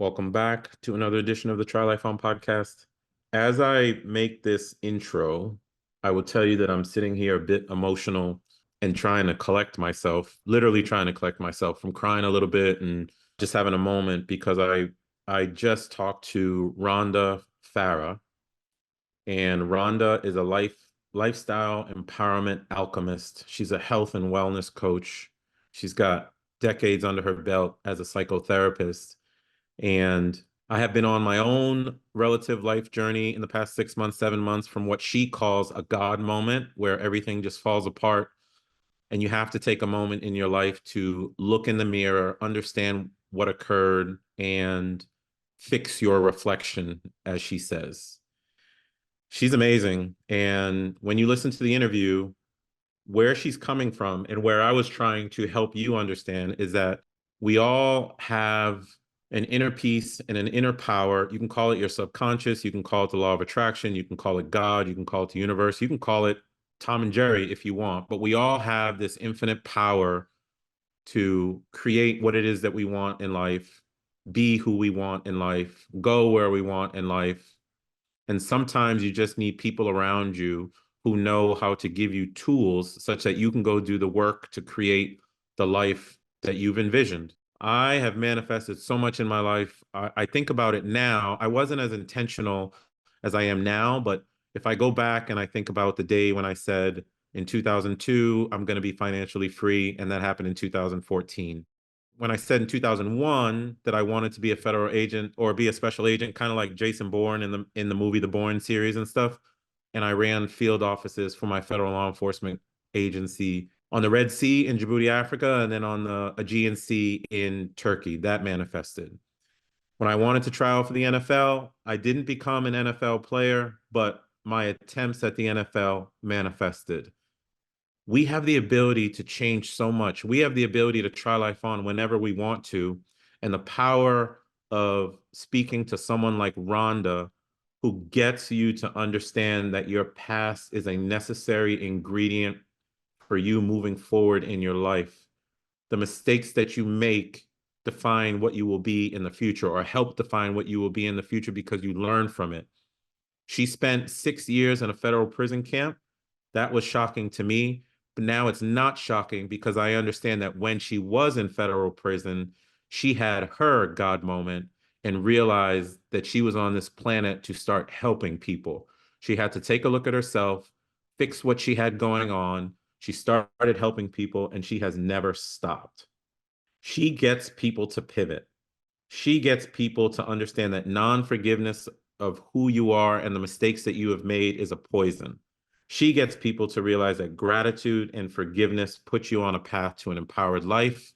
Welcome back to another edition of the Try Life On podcast. As I make this intro, I will tell you that I'm sitting here a bit emotional and trying to collect myself, literally trying to collect myself from crying a little bit and just having a moment because I just talked to Rhonda Farrah, and Rhonda is a lifestyle empowerment alchemist. She's a health and wellness coach. She's got decades under her belt as a psychotherapist. And I have been on my own relative life journey in the past 6 months, 7 months, from what she calls a God moment, where everything just falls apart. And you have to take a moment in your life to look in the mirror, understand what occurred, and fix your reflection, as she says. She's amazing. And when you listen to the interview, where she's coming from and where I was trying to help you understand is that we all have an inner peace and an inner power. You can call it your subconscious. You can call it the law of attraction. You can call it God. You can call it the universe. You can call it Tom and Jerry if you want. But we all have this infinite power to create what it is that we want in life, be who we want in life, go where we want in life. And sometimes you just need people around you who know how to give you tools such that you can go do the work to create the life that you've envisioned. I have manifested so much in my life. I think about it now. I wasn't as intentional as I am now, but if I go back and I think about the day when I said in 2002, I'm going to be financially free, and that happened in 2014. When I said in 2001 that I wanted to be a federal agent or be a special agent, kind of like Jason Bourne in the movie The Bourne series and stuff, and I ran field offices for my federal law enforcement agency on the Red Sea in Djibouti, Africa, and then on the Aegean Sea in Turkey. That manifested. When I wanted to try out for the NFL, I didn't become an NFL player, but my attempts at the NFL manifested. We have the ability to change so much. We have the ability to try life on whenever we want to. And the power of speaking to someone like Rhonda, who gets you to understand that your past is a necessary ingredient for you moving forward in your life. The mistakes that you make define what you will be in the future, or help define what you will be in the future because you learn from it. She spent 6 years in a federal prison camp. That was shocking to me. But now it's not shocking because I understand that when she was in federal prison, she had her God moment and realized that she was on this planet to start helping people. She had to take a look at herself, fix what she had going on. She started helping people, and she has never stopped. She gets people to pivot. She gets people to understand that non-forgiveness of who you are and the mistakes that you have made is a poison. She gets people to realize that gratitude and forgiveness put you on a path to an empowered life.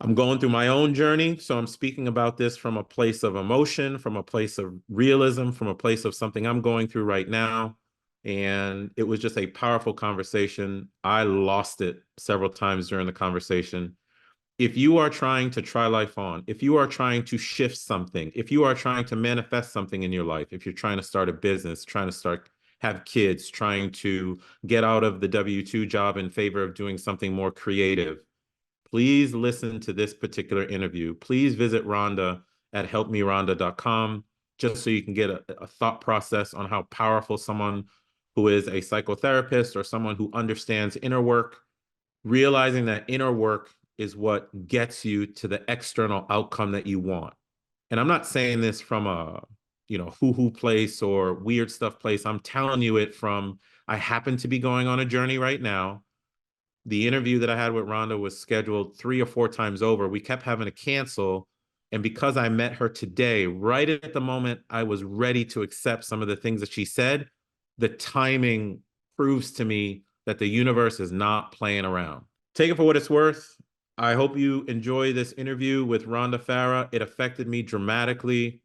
I'm going through my own journey, so I'm speaking about this from a place of emotion, from a place of realism, from a place of something I'm going through right now. And it was just a powerful conversation. I lost it several times during the conversation. If you are trying to try life on, if you are trying to shift something, if you are trying to manifest something in your life, if you're trying to start a business, trying to have kids, trying to get out of the W-2 job in favor of doing something more creative, please listen to this particular interview. Please visit Rhonda at helpmerhonda.com just so you can get a thought process on how powerful someone who is a psychotherapist or someone who understands inner work, realizing that inner work is what gets you to the external outcome that you want. And I'm not saying this from a, hoo-hoo place or weird stuff place. I'm telling you it from, I happen to be going on a journey right now. The interview that I had with Rhonda was scheduled 3 or 4 times over. We kept having to cancel. And because I met her today, right at the moment I was ready to accept some of the things that she said, the timing proves to me that the universe is not playing around. Take it for what it's worth. I hope you enjoy this interview with Rhonda Farrah. It affected me dramatically.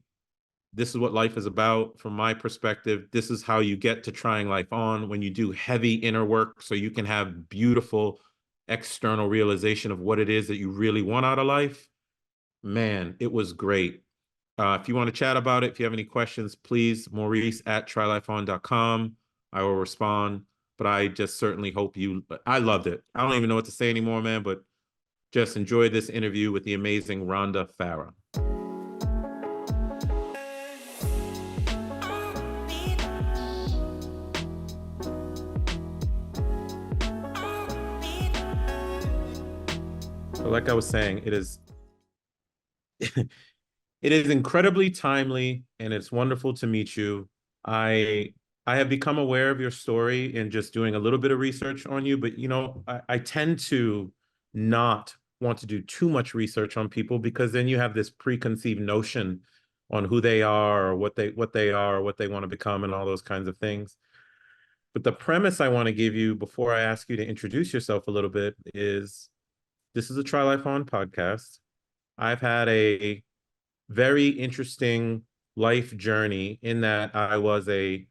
This is what life is about from my perspective. This is how you get to trying life on, when you do heavy inner work so you can have beautiful external realization of what it is that you really want out of life. Man, it was great. If you want to chat about it, if you have any questions, please, Maurice at trylifeon.com. I will respond. But I just certainly hope I loved it. I don't even know what to say anymore, man, but just enjoy this interview with the amazing Rhonda Farrah. So like I was saying, it is incredibly timely, and it's wonderful to meet you. I I have become aware of your story in just doing a little bit of research on you, but I tend to not want to do too much research on people, because then you have this preconceived notion on who they are, or what they are, or what they want to become, and all those kinds of things. But the premise I want to give you before I ask you to introduce yourself a little bit is, this is a Try Life On podcast. I've had a very interesting life journey in that I was a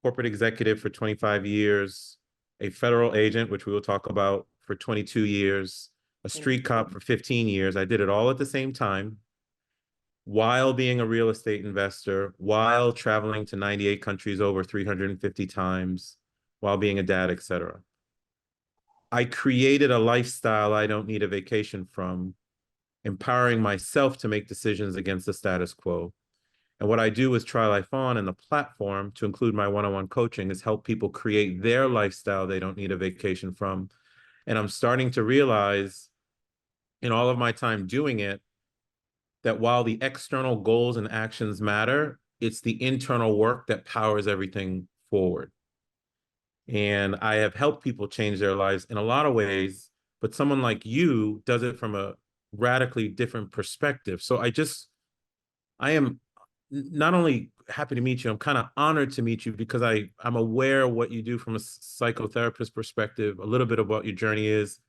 corporate executive for 25 years, a federal agent, which we will talk about, for 22 years, a street cop for 15 years. I did it all at the same time, while being a real estate investor, while traveling to 98 countries over 350 times, while being a dad, etc. I created a lifestyle I don't need a vacation from, empowering myself to make decisions against the status quo. And what I do is Try Life On, and the platform, to include my one-on-one coaching, is help people create their lifestyle they don't need a vacation from. And I'm starting to realize in all of my time doing it, that while the external goals and actions matter, it's the internal work that powers everything forward. And I have helped people change their lives in a lot of ways, but someone like you does it from a radically different perspective. So I am not only happy to meet you, I'm kind of honored to meet you, because I'm aware of what you do from a psychotherapist perspective, a little bit of what your journey is.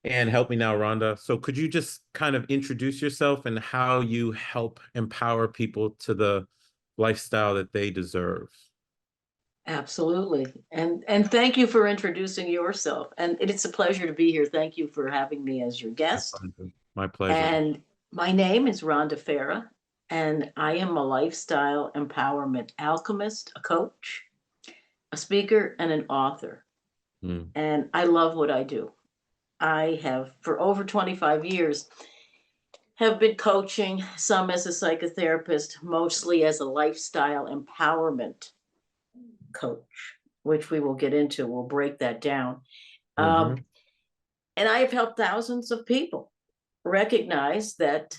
And help me now, Rhonda. So could you just kind of introduce yourself and how you help empower people to the lifestyle that they deserve? Absolutely. And thank you for introducing yourself. And it's a pleasure to be here. Thank you for having me as your guest. My pleasure. And my name is Rhonda Farrah, and I am a lifestyle empowerment alchemist, a coach, a speaker, and an author. Mm. And I love what I do. I have, for over 25 years, have been coaching, some as a psychotherapist, mostly as a lifestyle empowerment coach, which we will get into. We'll break that down. Mm-hmm. And I have helped thousands of people recognize that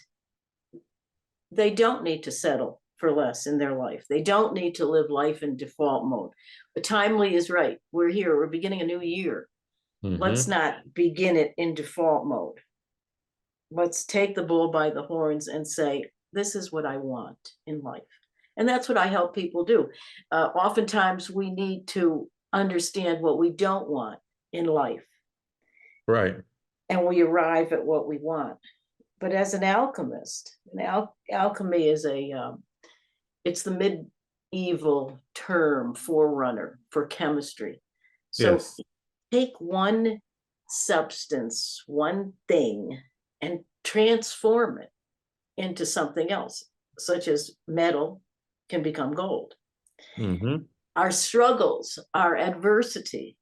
they don't need to settle for less in their life. They don't need to live life in default mode. But timely is right. We're here. We're beginning a new year. Mm-hmm. Let's not begin it in default mode. Let's take the bull by the horns and say, this is what I want in life. And that's what I help people do. Oftentimes we need to understand what we don't want in life. Right. And we arrive at what we want. But as an alchemist, alchemy is it's the medieval term, forerunner for chemistry. So Yes. take one substance, one thing, and transform it into something else, such as metal can become gold. Mm-hmm. Our struggles, our adversity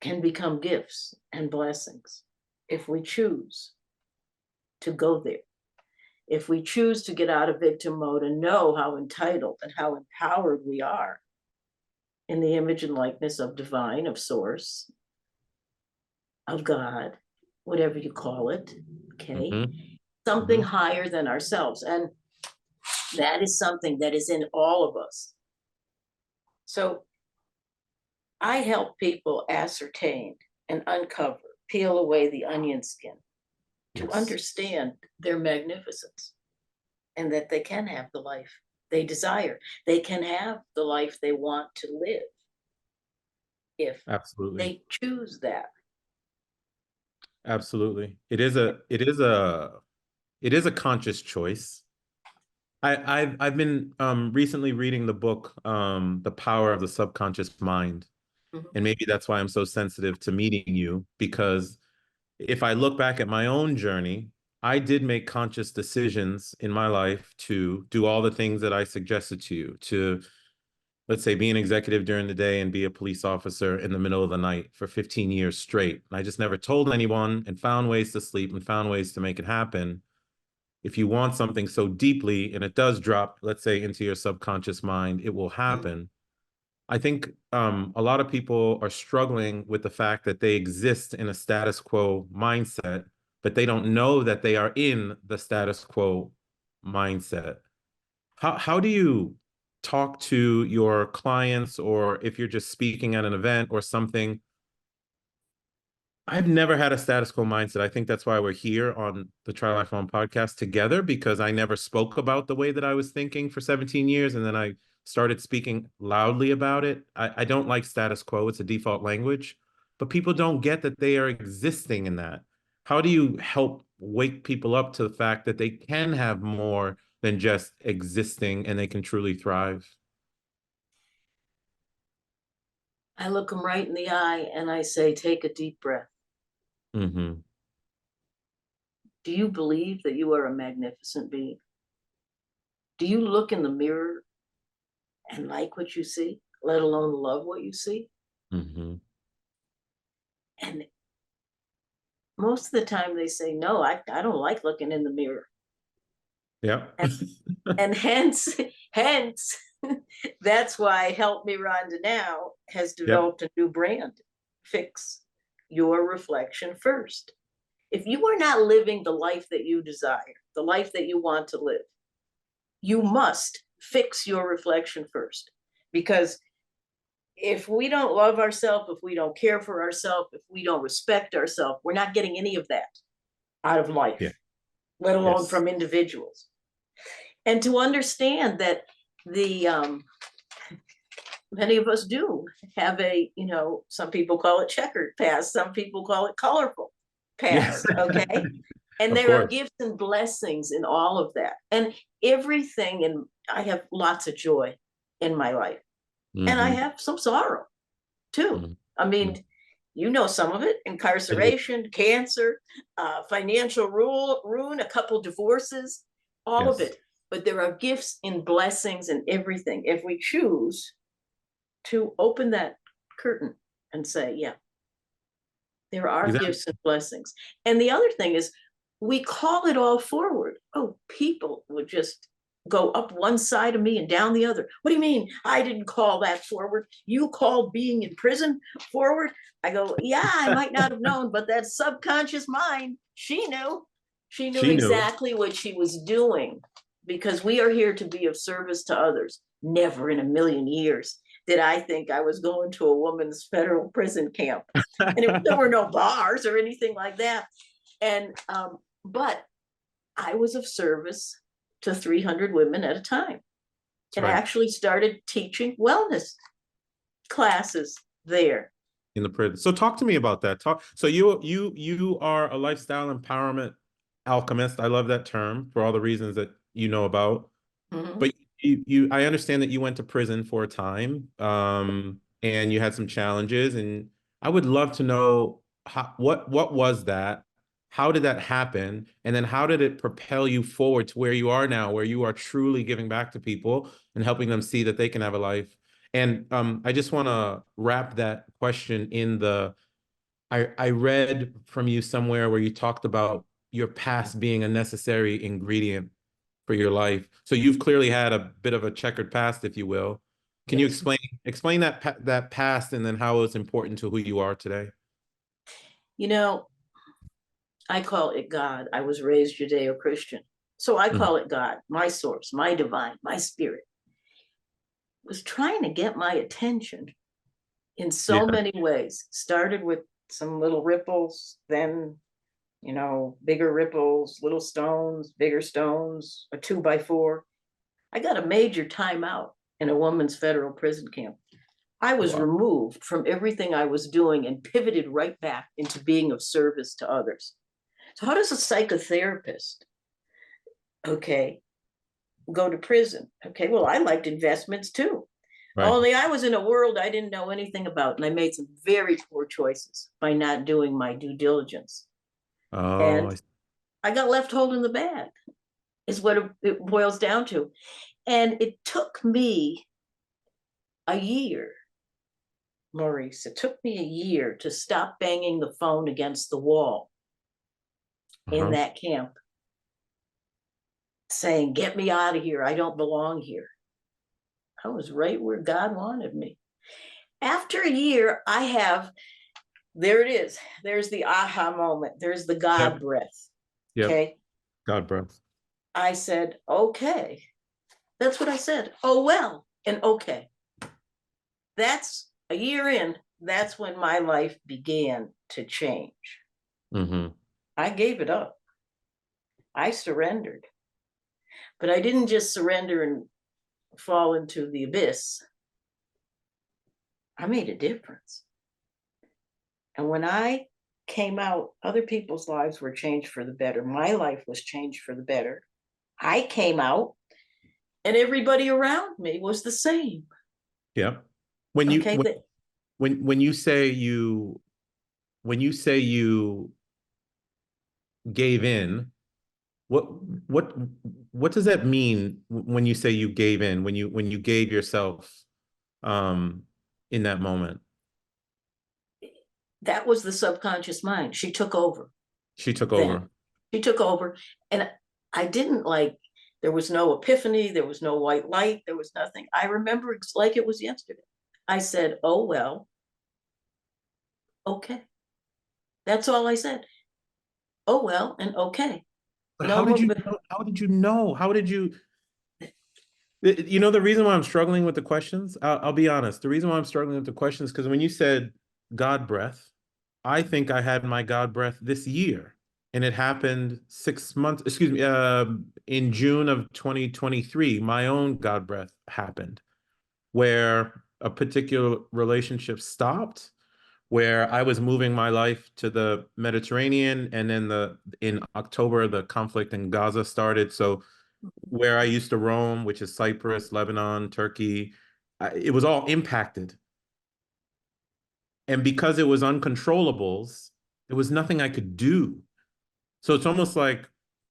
can become gifts and blessings if we choose to go there. If we choose to get out of victim mode and know how entitled and how empowered we are in the image and likeness of divine, of source, of God, whatever you call it, okay? Mm-hmm. Something Mm-hmm. higher than ourselves. And that is something that is in all of us. So I help people ascertain and uncover, peel away the onion skin to understand their magnificence, and that they can have the life they desire. They can have the life they want to live if Absolutely. they choose that. Absolutely. It is a conscious choice. I've been recently reading the book The Power of the Subconscious Mind. Mhm. And maybe that's why I'm so sensitive to meeting you, because if I look back at my own journey, I did make conscious decisions in my life to do all the things that I suggested to you, to, let's say, be an executive during the day and be a police officer in the middle of the night for 15 years straight. And I just never told anyone, and found ways to sleep and found ways to make it happen. If you want something so deeply and it does drop, let's say, into your subconscious mind, it will happen. I think a lot of people are struggling with the fact that they exist in a status quo mindset, but they don't know that they are in the status quo mindset. How do you talk to your clients, or if you're just speaking at an event or something? I've never had a status quo mindset. I think that's why we're here on the Try Life On podcast together, because I never spoke about the way that I was thinking for 17 years. And then I started speaking loudly about it. I don't like status quo. It's a default language, but people don't get that they are existing in that. How do you help wake people up to the fact that they can have more than just existing and they can truly thrive? I look them right in the eye and I say, take a deep breath. Mm-hmm. Do you believe that you are a magnificent being? Do you look in the mirror and like what you see, let alone love what you see? Mm-hmm. And most of the time they say, no, I don't like looking in the mirror. Yeah. And, and hence, that's why Help Me Rhonda Now has Yep. developed a new brand. Fix your reflection first. If you are not living the life that you desire, the life that you want to live, you must fix your reflection first. Because if we don't love ourselves, if we don't care for ourselves, if we don't respect ourselves, we're not getting any of that out of Yeah. life, let alone Yes. from individuals. And to understand that the many of us do have a, some people call it checkered past, some people call it colorful Yeah. past, okay? And Of there are course. gifts and blessings in all of that. And everything, and I have lots of joy in my life. And I Mm-hmm. have some sorrow too. I Mm-hmm. mean, some of it: I do. incarceration, cancer, financial ruin, a couple divorces, all of Yes. it. But there are gifts and blessings in everything if we choose to open that curtain and say, yeah, there are Exactly. gifts and blessings. And the other thing is, we call it all forward. Oh, people would just go up one side of me and down the other. What do you mean? I didn't call that forward. You called being in prison forward. I go, yeah, I might not have known, but that subconscious mind, she knew. She knew She knew. exactly what she was doing, because we are here to be of service to others. Never in a million years did I think I was going to a woman's federal prison camp. And there were no bars or anything like that. And but I was of service to 300 women at a time, That's and right. actually started teaching wellness classes there. In the prison. So talk to me about that. So you are a lifestyle empowerment alchemist. I love that term for all the reasons that you know about. Mhm. But I understand that you went to prison for a time, and you had some challenges, and I would love to know what was that? How did that happen? And then how did it propel you forward to where you are now, where you are truly giving back to people and helping them see that they can have a life? And I just want to wrap that question in I read from you somewhere where you talked about your past being a necessary ingredient for your life. So you've clearly had a bit of a checkered past, if you will. Can you Yes. explain that past and then how it's important to who you are today? You know, I call it God. I was raised Judeo Christian. So I Mhm. call it God, my source, my divine, my spirit was trying to get my attention in so Yeah. many ways. Started with some little ripples, then, bigger ripples, little stones, bigger stones, a 2x4. I got a major timeout in a woman's federal prison camp. I was Wow. removed from everything I was doing and pivoted right back into being of service to others. So, how does a psychotherapist, okay, go to prison? Okay, well, I liked investments too. Right. Only I was in a world I didn't know anything about, and I made some very poor choices by not doing my due diligence. Oh, And I got left holding the bag, is what it boils down to. And it took me a year, Maurice. It took me a year to stop banging the phone against the wall in uh-huh. that camp, saying, get me out of here. I don't belong here. I was right where God wanted me. After a year, I have there it is. There's the aha moment. There's the God Yep. breath. Yep. Okay. God breath. I said, okay. That's what I said. Oh, well, and okay. That's a year in. That's when my life began to change. Mm-hmm. I gave it up. I surrendered. But I didn't just surrender and fall into the abyss. I made a difference. And when I came out, other people's lives were changed for the better. My life was changed for the better. I came out and everybody around me was the same. Yep. When you Okay. when you say you when you say you gave in, what what what does that mean when you say you gave in, when you gave yourself um in that moment? That was the subconscious mind. She took over She took then. over. She took over. And I didn't like, there was no epiphany, there was no white light, there was nothing. I remember it's like it was yesterday. I said, oh, well, okay. That's all I said. Oh, well, and okay. But No more. how did you know? How did you You know, the reason why I'm struggling with the questions, I'll be honest. The reason why I'm struggling with the questions, because when you said God breath, I think I had my God breath this year. And it happened 6 months, excuse me, in June of 2023, my own God breath happened, where a particular relationship stopped, where I was moving my life to the Mediterranean, and then in October, the conflict in Gaza started. So where I used to roam, which is Cyprus, Lebanon, Turkey, it was all impacted. And because it was uncontrollables, there was nothing I could do. So it's almost like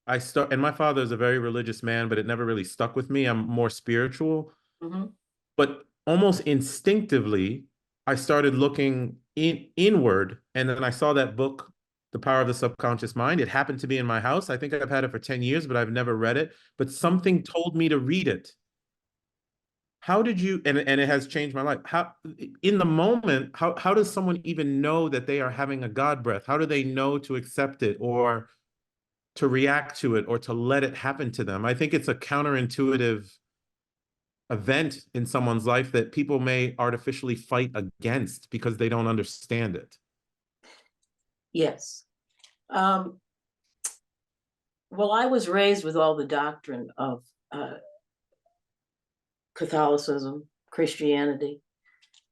and my father is a very religious man, but it never really stuck with me. I'm more spiritual. Mhm. But almost instinctively, I started looking inward. And then I saw that book, The Power of the Subconscious Mind. It happened to be in my house. I think I've had it for 10 years, but I've never read it. But something told me to read it. How did you, and it has changed my life. How, in the moment, how does someone even know that they are having a God breath? How do they know to accept it or to react to it or to let it happen to them? I think it's a counterintuitive event in someone's life that people may artificially fight against because they don't understand it. Yes. Um, well, I was raised with all the doctrine of Catholicism, Christianity.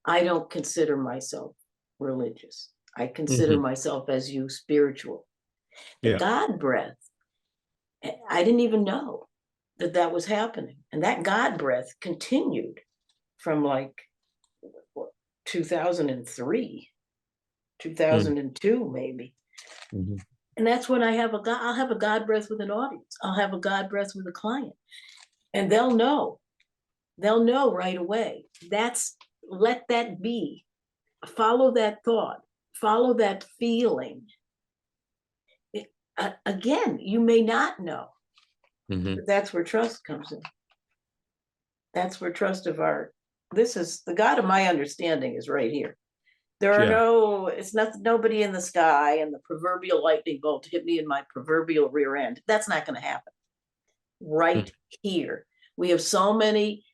I don't consider myself religious. I consider Mm-hmm. myself as you spiritual. The Yeah. God breath, I didn't even know that that was happening. And that God breath continued from like what, 2003, Mm-hmm. 2002, maybe. And that's when I'll have a God breath with an audience. I'll have a God breath with a client. And they'll know right away. Let that be. Follow that thought, follow that feeling. Again, you may not know, Mm-hmm. but that's where trust comes in. That's where trust of our, this is the God of my understanding is right here. There are Yeah. it's nothing, nobody in the sky and the proverbial lightning bolt hit me in my proverbial rear end. That's not going to happen. Right here. We have so many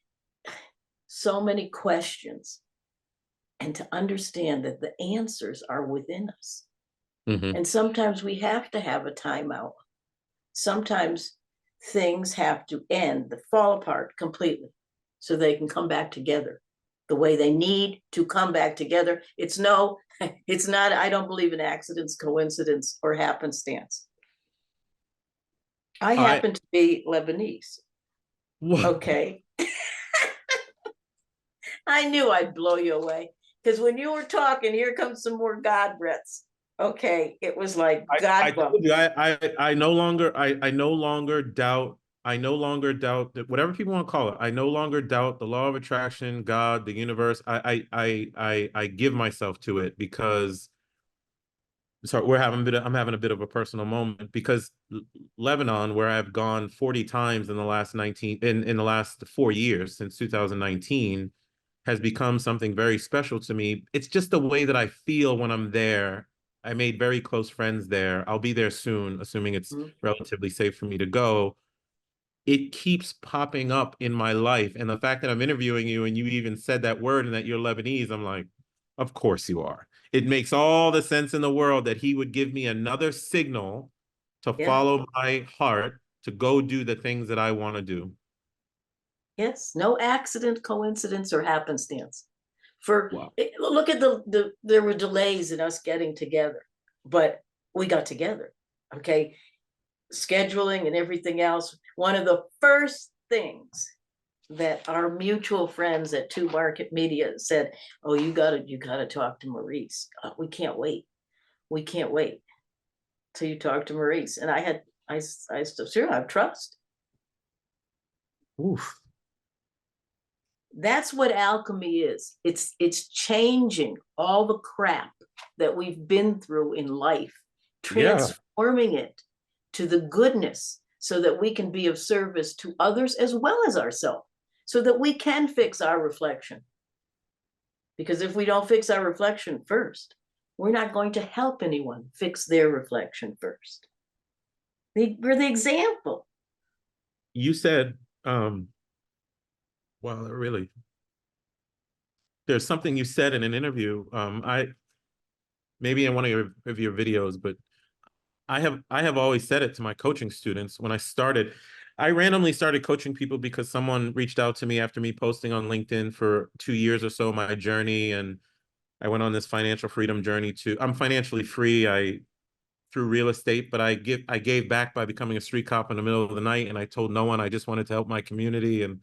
questions, and to understand that the answers are within us. Mm-hmm. And sometimes we have to have a timeout. Sometimes things have to end, fall apart completely, so they can come back together the way they need to come back together. It's not, I don't believe in accidents, coincidence, or happenstance. I I happen to be Lebanese. Okay. I knew I'd blow you away because when you were talking, here comes some more God breaths. Okay. It was like I God bump. told you I no longer I no longer doubt that whatever people want to call it. I no longer doubt the law of attraction, God, the universe. I give myself to it because sorry, I'm having a bit of a personal moment because Lebanon, where I've gone 40 times in the last 4 years since 2019, has become something very special to me. It's just the way that I feel when I'm there. I made very close friends there. I'll be there soon, assuming it's Mhm. relatively safe for me to go. It keeps popping up in my life. And the fact that I'm interviewing you and you even said that word and that you're Lebanese, I'm like, of course you are. It makes all the sense in the world that he would give me another signal to Yeah. follow my heart to go do the things that I want to do. Yes. No accident, coincidence, or happenstance. Wow. Look at there were delays in us getting together, but we got together. Okay. Scheduling and everything else. One of the first things that our mutual friends at Two Market Media said, "Oh, you gotta talk to Maurice. We can't wait. We can't wait till you talk to Maurice." And I still sure I have trust. Oof. That's what alchemy is. It's changing all the crap that we've been through in life, Yeah. transforming it to the goodness so that we can be of service to others as well as ourselves, so that we can fix our reflection. Because if we don't fix our reflection first, we're not going to help anyone fix their reflection first. We're the example. You said, well, really, there's something you said in an interview. I maybe in one of your videos, but I have always said it to my coaching students when I started. I randomly started coaching people because someone reached out to me after me posting on LinkedIn for 2 years or so my journey, and I went on this financial freedom journey to. I'm financially free. I through real estate, but I gave back by becoming a street cop in the middle of the night, and I told no one. I just wanted to help my community and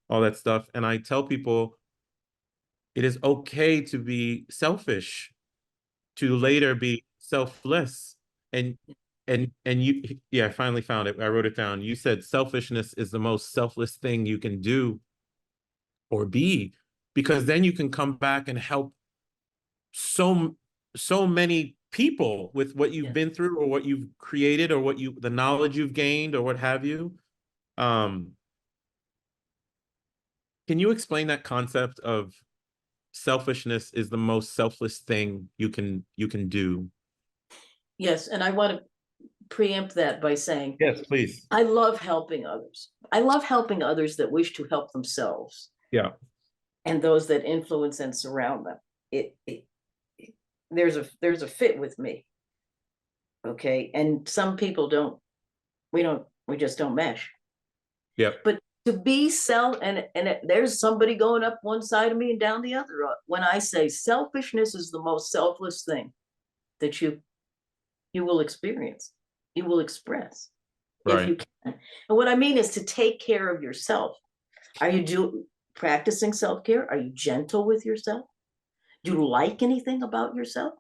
all that stuff. And I tell people it is okay to be selfish, to later be selfless. And you, yeah, I finally found it. I wrote it down. You said selfishness is the most selfless thing you can do or be, because then you can come back and help so so many people with what you've Yeah. been through or what you've created or what you the knowledge you've gained or what have you. um can you explain that concept of selfishness is the most selfless thing you can do? Yes. And I want to preempt that by saying, Yes, please. I love helping others. I love helping others that wish to help themselves Yeah. and those that influence and surround them. It there's a fit with me. Okay. And some people we just don't mesh. Yeah. But to be self there's somebody going up one side of me and down the other. When I say selfishness is the most selfless thing that you will experience, you will express if Right. you can. And what I mean is to take care of yourself. Are you practicing self-care? Are you gentle with yourself? Do you like anything about yourself?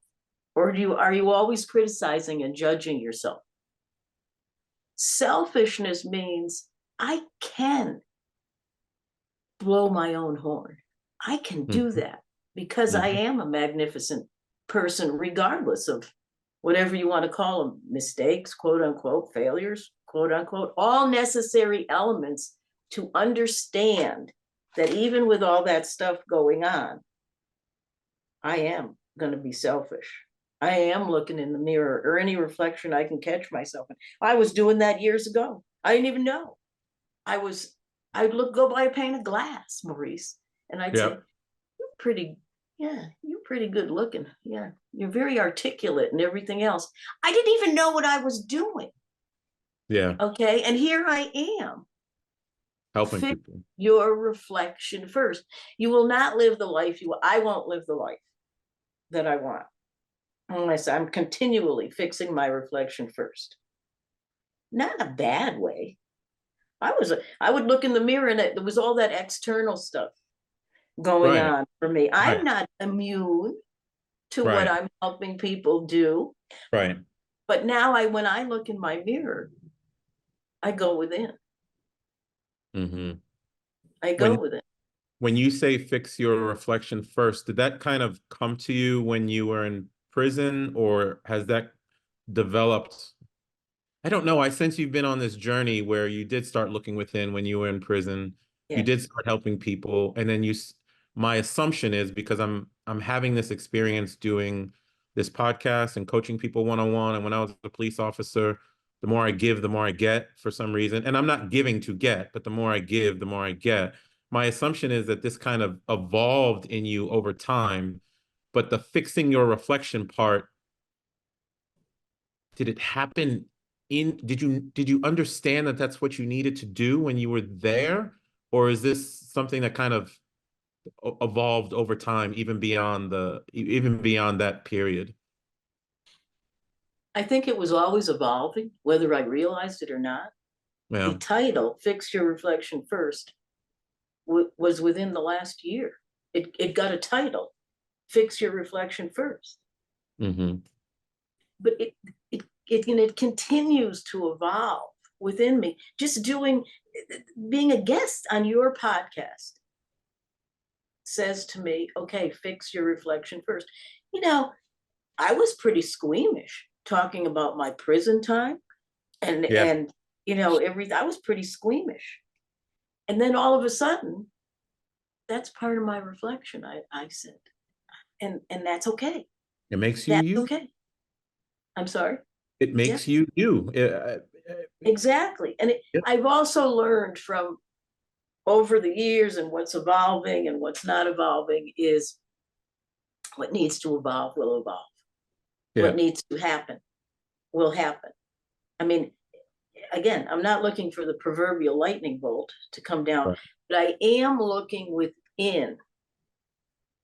Or are you always criticizing and judging yourself? Selfishness means I can blow my own horn. I can do Mhm. that because I Mhm. am a magnificent person, regardless of whatever you want to call them, mistakes, quote unquote, failures, quote unquote, all necessary elements to understand that even with all that stuff going on, I am going to be selfish. I am looking in the mirror or any reflection I can catch myself in. I was doing that years ago. I didn't even know. I was, go by a pane of glass, Maurice, and I'd say, Yep. you're pretty, yeah, you're pretty good looking. Yeah, you're very articulate and everything else. I didn't even know what I was doing. Yeah. Okay. And here I am. Helping Fix people. your reflection first. You will not live the life I won't live the life that I want unless I'm continually fixing my reflection first. Not in a bad way. I would look in the mirror and there was all that external stuff going Right. on for me. I'm Right. not immune to what Right. I'm helping people do. Right. But now when I look in my mirror, I go within. Hmm. I go when within. when you say fix your reflection first, did that kind of come to you when you were in prison, or has that developed? I don't know. I sense you've been on this journey where you did start looking within when you were in prison. You Yeah. did start helping people, and then my assumption is, because I'm having this experience doing this podcast and coaching people one-on-one, and when I was a police officer, the more I give, the more I get for some reason. And I'm not giving to get, but the more I give, the more I get. My assumption is that this kind of evolved in you over time, but the fixing your reflection part, did it happen did you understand that that's what you needed to do when you were there? Or is this something that kind of evolved over time, even beyond that period? I think it was always evolving, whether I realized it or not. The Yeah. title, Fix Your Reflection First, was within the last year. It got a title, Fix Your Reflection First. Mm-hmm. But it continues to evolve within me. Just being a guest on your podcast says to me, okay, fix your reflection first. You know, I was pretty squeamish talking about my prison time and Yeah. everything. I was pretty squeamish. And then all of a sudden, that's part of my reflection, I said. And that's okay. It makes you That's you. okay. I'm sorry. It Yeah, makes you you. exactly. And Yeah. I've also learned from over the years, and what's evolving and what's not evolving is what needs to evolve will evolve. What Yeah. needs to happen will happen. I mean, again, I'm not looking for the proverbial lightning bolt to come down, Right. but I am looking within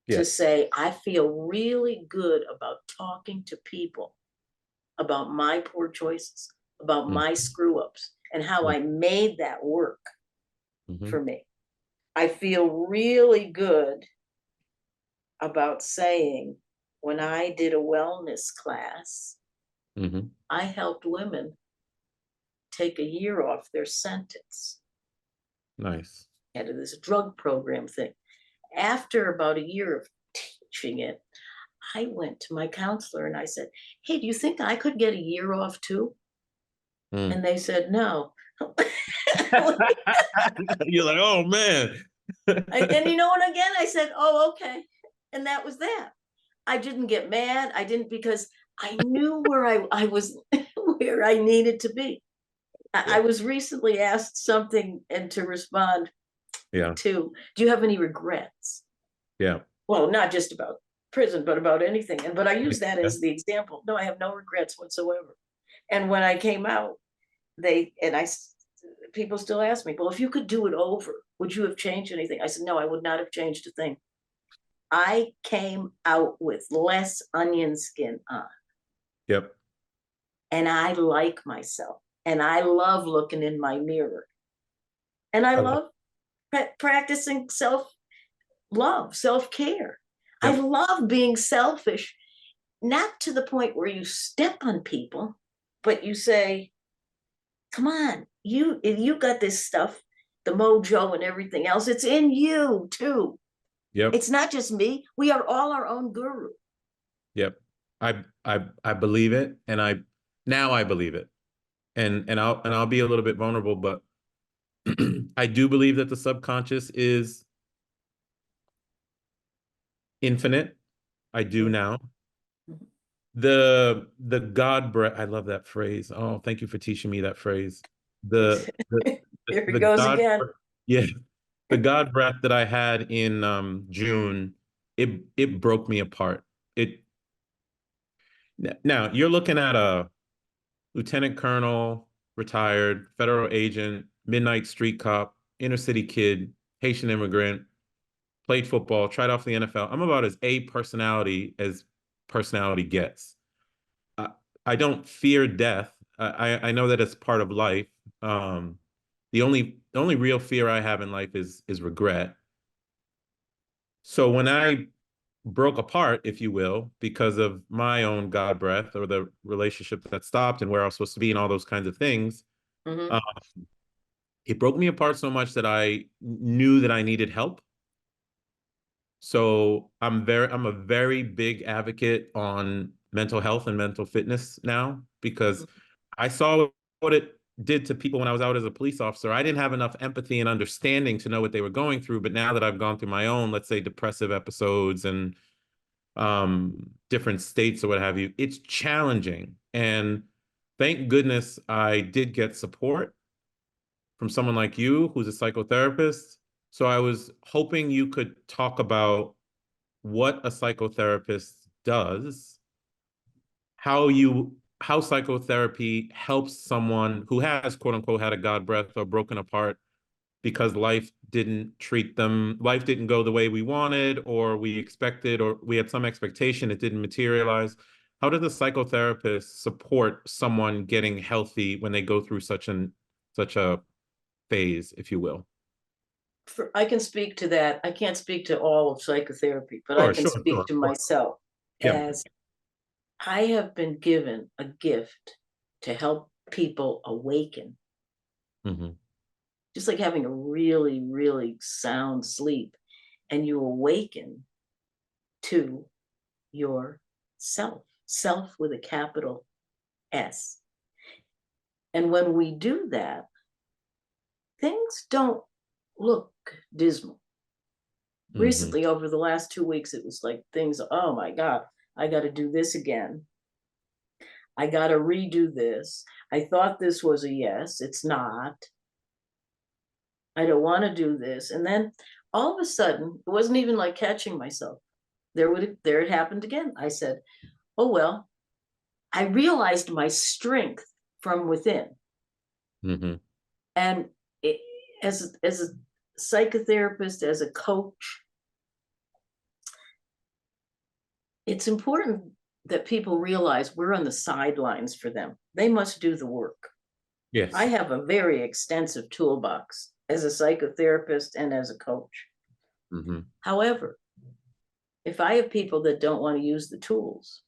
Yeah. to say, I feel really good about talking to people about my poor choices, about Mm-hmm. my screw ups, and how I made that work Mm-hmm. for me. I feel really good about saying, when I did a wellness class, Mm-hmm. I helped women take a year off their sentence Nice. out of this drug program thing. After about a year of teaching it, I went to my counselor and I said, hey, do you think I could get a year off too? Mm. And they said, no. You're like, oh man. And again, I said, oh, okay. And that was that. I didn't get mad. I didn't, because I knew where I was, where I needed to be. I Yeah. was recently asked something and to respond Yeah. to, do you have any regrets? Yeah. Well, not just about prison, but about anything. But I use that Yeah. as the example. No, I have no regrets whatsoever. And when I came out, they and I people still ask me, well, if you could do it over, would you have changed anything? I said, no, I would not have changed a thing. I came out with less onion skin on, Yep. and I like myself, and I love looking in my mirror, and I I love. love practicing self-love, self-care. I Yep. love being selfish, not to the point where you step on people, but you say, come on, you got this stuff, the mojo and everything else. It's in you too. Yep. It's not just me. We are all our own guru. Yep. I believe it, and I believe it. And I'll be a little bit vulnerable, but I do believe that the subconscious is infinite. I do now. Mhm. The God breath, I love that phrase. Oh, thank you for teaching me that phrase. The the There it the goes God, again. yeah, the God breath that I had in June, it broke me apart. It Now you're looking at a lieutenant colonel, retired, federal agent, midnight street cop, inner city kid, Haitian immigrant, played football, tried out for the NFL. I'm about as A personality as personality gets. I, I don't fear death. I know that it's part of life. Um, the only real fear I have in life is regret. So when I broke apart, if you will, because of my own God breath or the relationship that stopped and where I was supposed to be and all those kinds of things, Mm-hmm. uh, it broke me apart so much that I knew that I needed help. So I'm a very big advocate on mental health and mental fitness now, because I saw what it did to people when I was out as a police officer. I didn't have enough empathy and understanding to know what they were going through. But now that I've gone through my own, let's say, depressive episodes and different states or what have you, it's challenging. And thank goodness I did get support from someone like you who's a psychotherapist. So I was hoping you could talk about what a psychotherapist does, how psychotherapy helps someone who has quote unquote had a God breath or broken apart because life didn't go the way we wanted or we expected, or we had some expectation, it didn't materialize. How does a psychotherapist support someone getting healthy when they go through such a phase, if you will? I can speak to that. I can't speak to all of psychotherapy, but I Sure, can sure, speak sure, to sure. myself Yeah. as I have been given a gift to help people awaken, Mm-hmm. just like having a really, really sound sleep, and you awaken to your self with a capital S. And when we do that, things don't look dismal. Mm-hmm. Recently, over the last 2 weeks, it was like things, oh my God, I got to do this again. I got to redo this. I thought this was a yes. It's not. I don't want to do this. And then all of a sudden, it wasn't even like catching myself. There it happened again. I said, oh, well, I realized my strength from within. Mm-hmm. And it, as a psychotherapist, as a coach, it's important that people realize we're on the sidelines for them. They must do the work. I Yes. have a very extensive toolbox as a psychotherapist and as a coach. Mm-hmm. However, if I have people that don't want to use the tools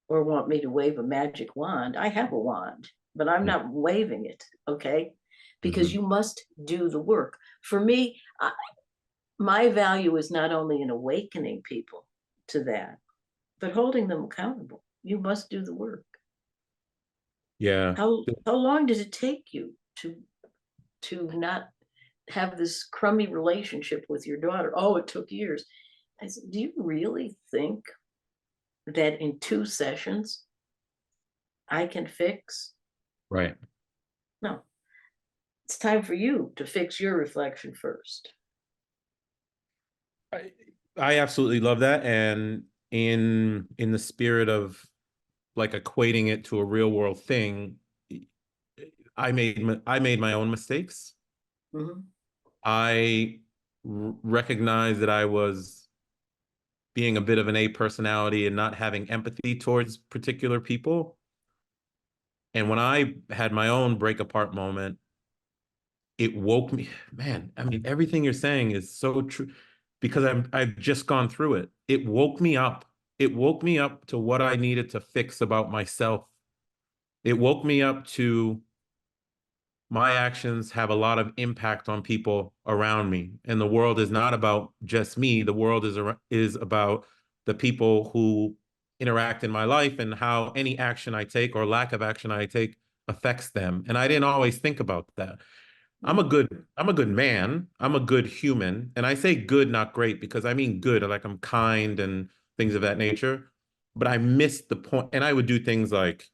or want me to wave a magic wand, I have a wand, but I'm not waving it, okay? Because Mm-hmm. you must do the work. For me, my value is not only in awakening people to that, but holding them accountable. You must do the work. Yeah. How long did it take you to not have this crummy relationship with your daughter? Oh, it took years. I said, do you really think that in 2 sessions I can fix? Right. No, it's time for you to fix your reflection first. I, I absolutely love that. And in the spirit of like equating it to a real world thing, I made my own mistakes. Mhm. I recognized that I was being a bit of an A personality and not having empathy towards particular people. And when I had my own break apart moment, it woke me, man. I mean, everything you're saying is so true because I've just gone through it. It woke me up. It woke me up to what I needed to fix about myself. It woke me up to my actions have a lot of impact on people around me, and the world is not about just me. The world is about the people who interact in my life and how any action I take or lack of action I take affects them. And I didn't always think about that. Mhm. I'm a good man. I'm a good human. And I say good, not great, because I mean good, like I'm kind and things of that nature. But I missed the point. And I would do things like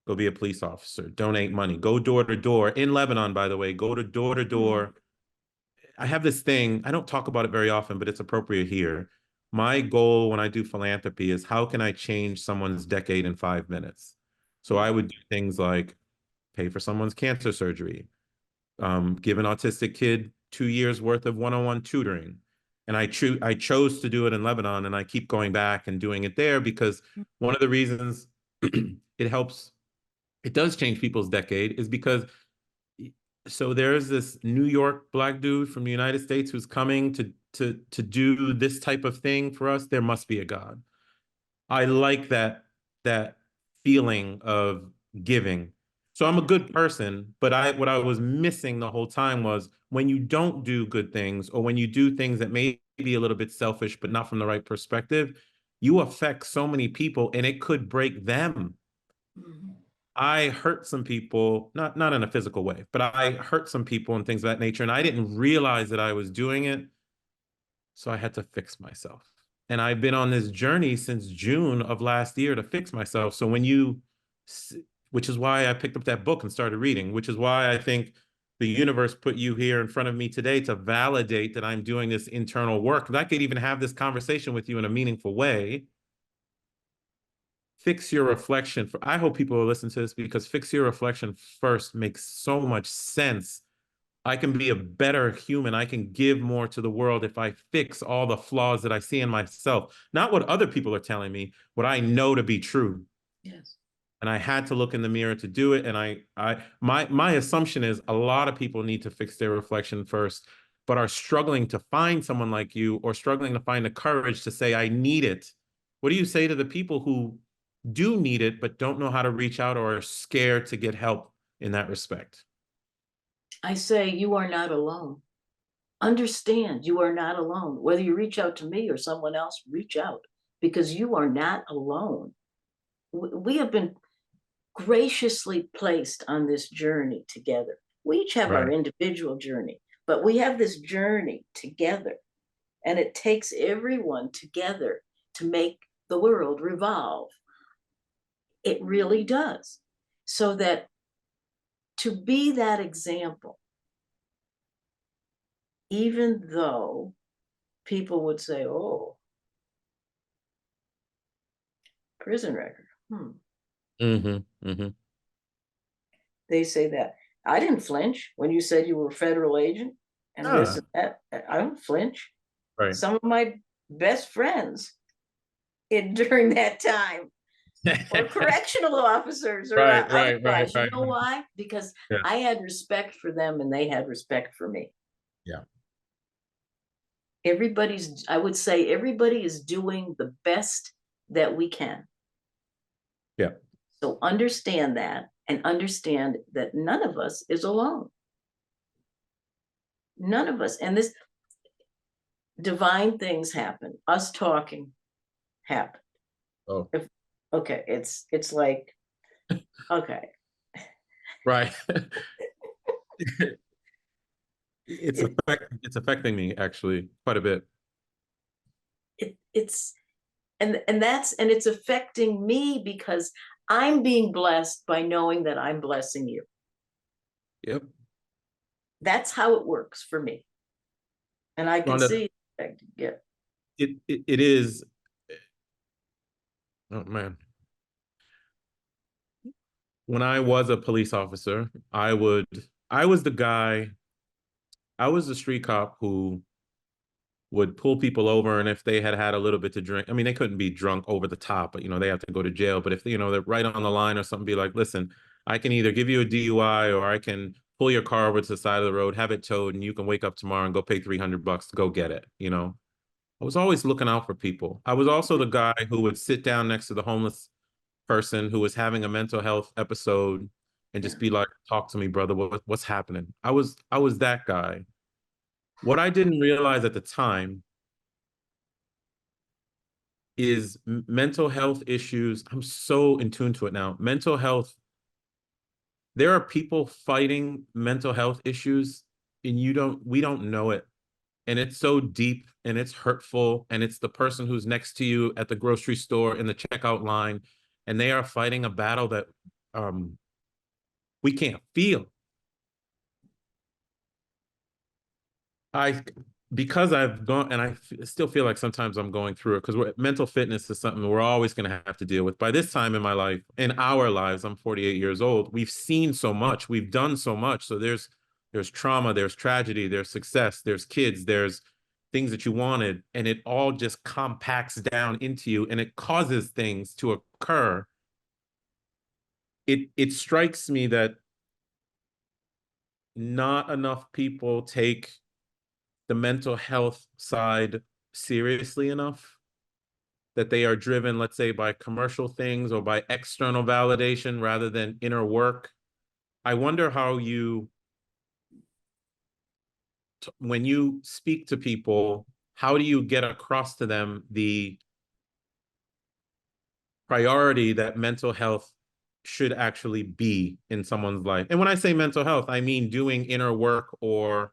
go be a police officer, donate money, go door to door in Lebanon, by the way, go to door to Mhm. door. I have this thing, I don't talk about it very often, but it's appropriate here. My goal when I do philanthropy is how can I change someone's decade in 5 minutes? So I would do things like pay for someone's cancer surgery, give an autistic kid 2 years worth of one-on-one tutoring. And I chose to do it in Lebanon, and I keep going back and doing it there because one of the reasons it helps, it does change people's decade is because so there's this New York black dude from the United States who's coming to do this type of thing for us. There must be a God. I like that feeling of giving. So I'm a good person, but I what I was missing the whole time was when you don't do good things or when you do things that may be a little bit selfish but not from the right perspective, you affect so many people and it could break them. Mhm. I hurt some people, not in a physical way, but I hurt some people and things of that nature. And I didn't realize that I was doing it. So I had to fix myself. And I've been on this journey since June of last year to fix myself. So which is why I picked up that book and started reading, which is why I think the universe put you here in front of me today to validate that I'm doing this internal work. And I could even have this conversation with you in a meaningful way. Fix your reflection. I hope people will listen to this, because fix your reflection first makes so much sense. I can be a better human. I can give more to the world if I fix all the flaws that I see in myself. Not what other people are telling me, what I know to be true. Yes. And I had to look in the mirror to do it. And my assumption is a lot of people need to fix their reflection first, but are struggling to find someone like you, or struggling to find the courage to say, I need it. What do you say to the people who do need it, but don't know how to reach out, or are scared to get help in that respect? I say, you are not alone. Understand you are not alone. Whether you reach out to me or someone else, reach out, because you are not alone. We have been graciously placed on this journey together. We each have our Right. individual journey, but we have this journey together. And it takes everyone together to make the world revolve. It really does. So that to be that example, even though people would say, oh, prison record. Mm-hmm. Mm-hmm. They say that. I didn't flinch when you said you were a federal agent and this Ah, and that. I don't flinch. right. Some of my best friends during that time or correctional officers or Right, other right, right, guys. You right. know why? Because Yeah. I had respect for them and they had respect for me. Yeah. I would say everybody is doing the best that we can. Yeah. So understand that, and understand that none of us is alone. None of us. And this divine things happen. Us talking happened. Oh, If, okay, it's like, okay. right. It, It's affecting me actually quite a bit. it's and it's affecting me because I'm being blessed by knowing that I'm blessing you. Yep. That's how it works for me. And I can Rhonda, see, yeah, it is, oh man. When I was a police officer, I was the guy, I was the street cop who would pull people over, and if they had had a little bit to drink, I mean, they couldn't be drunk over the top, but they have to go to jail. But if they're right on the line or something, be like, listen, I can either give you a DUI, or I can pull your car over to the side of the road, have it towed, and you can wake up tomorrow and go pay $300 to go get it. I was always looking out for people. I was also the guy who would sit down next to the homeless person who was having a mental health episode and yeah. just be like, talk to me, brother. What's happening? I was that guy. What I didn't realize at the time is mental health issues. I'm so in tune to it now. Mental health, there are people fighting mental health issues, and we don't know it. And it's so deep and it's hurtful. And it's the person who's next to you at the grocery store in the checkout line, and they are fighting a battle that um, we can't feel. I because I've gone, and still feel like sometimes I'm going through it, because mental fitness is something we're always going to have to deal with. By this time in my life, in our lives, I'm 48 years old. We've seen so much, we've done so much. So there's trauma, there's tragedy, there's success, there's kids, there's things that you wanted, and it all just compacts down into you, and it causes things to occur. It strikes me that not enough people take the mental health side seriously enough, that they are driven, let's say, by commercial things or by external validation rather than inner work. I wonder how when you speak to people, how do you get across to them the priority that mental health should actually be in someone's life. And when I say mental health, I mean doing inner work, or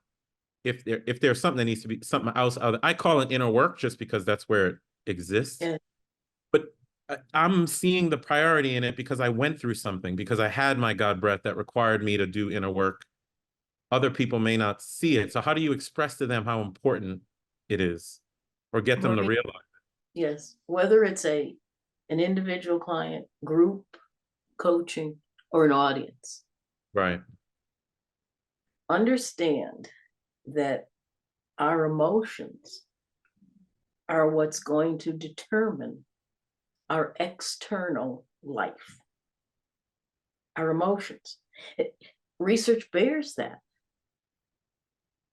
if there's something that needs to be something else other, I call it inner work just because that's where it exists. Yeah. But I'm seeing the priority in it because I went through something, because I had my God breath that required me to do inner work. Other people may not see it. So how do you express to them how important it is, or get them to Maurice, realize? yes, whether it's an individual client, group coaching, or an audience, Right. understand that our emotions are what's going to determine our external life. Our emotions. Research bears that.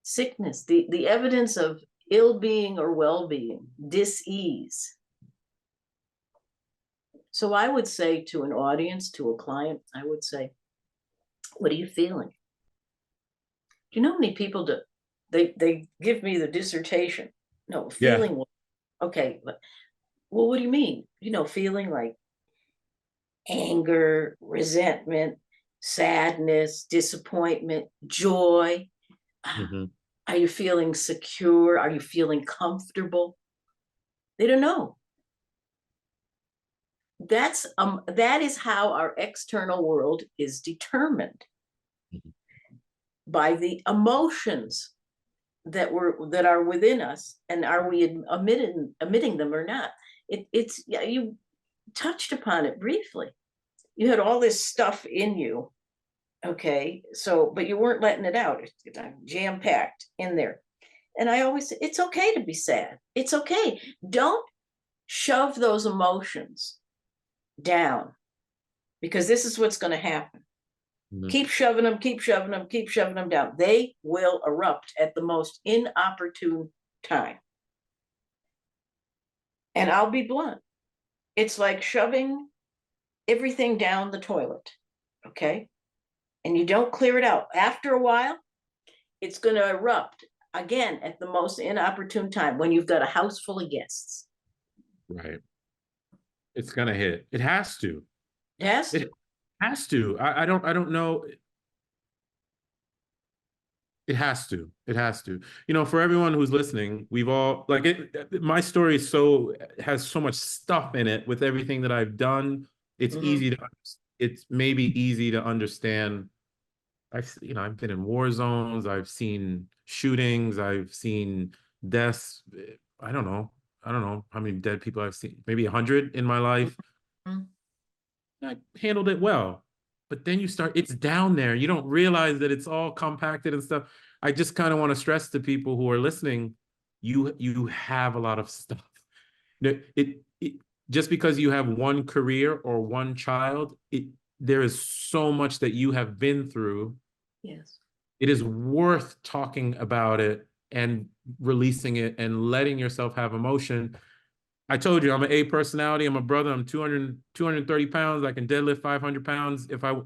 Sickness, the evidence of ill-being or well-being, dis-ease. So I would say to an audience, to a client, I would say, what are you feeling? Do you know how many people do? They give me the dissertation. No, Yeah. feeling. Okay, but well, what do you mean? Feeling like anger, resentment, sadness, disappointment, joy. Mm-hmm. Are you feeling secure? Are you feeling comfortable? They don't know. That is how our external world is determined, by the emotions that are within us, and are we emitting them or not? It's yeah, you touched upon it briefly. You had all this stuff in you, okay, so but you weren't letting it out. It's jam packed in there. And I always say, it's okay to be sad. It's okay. Don't shove those emotions down, because this is what's going to happen. Mm-hmm. Keep shoving them, keep shoving them, keep shoving them down. They will erupt at the most inopportune time. And I'll be blunt. It's like shoving everything down the toilet, okay? And you don't clear it out. After a while, it's going to erupt again at the most inopportune time, when you've got a house full of guests. Right. It's gonna hit. It has to. It has to. It has to. I don't know. It has to. It has to. For everyone who's listening, we've all like it. My story has so much stuff in it with everything that I've done. It's Mhm. easy to. It's maybe easy to understand. I've been in war zones. I've seen shootings. I've seen deaths. I don't know. I don't know how many dead people I've seen. Maybe 100 in my life. Mhm. I handled it well. But then it's down there. You don't realize that it's all compacted and stuff. I just kind of want to stress to people who are listening, you have a lot of stuff. It just because you have one career or one child, there is so much that you have been through. Yes. It is worth talking about it and releasing it and letting yourself have emotion. I told you I'm an A personality. I'm a brother. I'm 230 pounds. I can deadlift 500 pounds. If I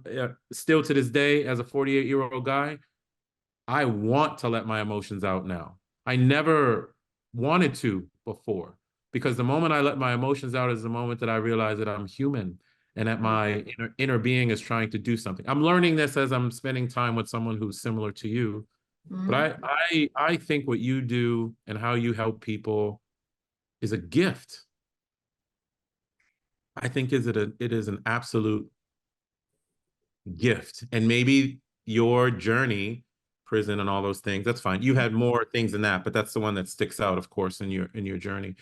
still to this day, as a 48-year-old guy, I want to let my emotions out now. I never wanted to before, because the moment I let my emotions out is the moment that I realize that I'm human and that my inner being is trying to do something. I'm learning this as I'm spending time with someone who's similar to you. But Mhm. I think what you do and how you help people is a gift. I think it is an absolute gift. And maybe your journey, prison and all those things, that's fine. You had more things than that, but that's the one that sticks out, of course, in your journey.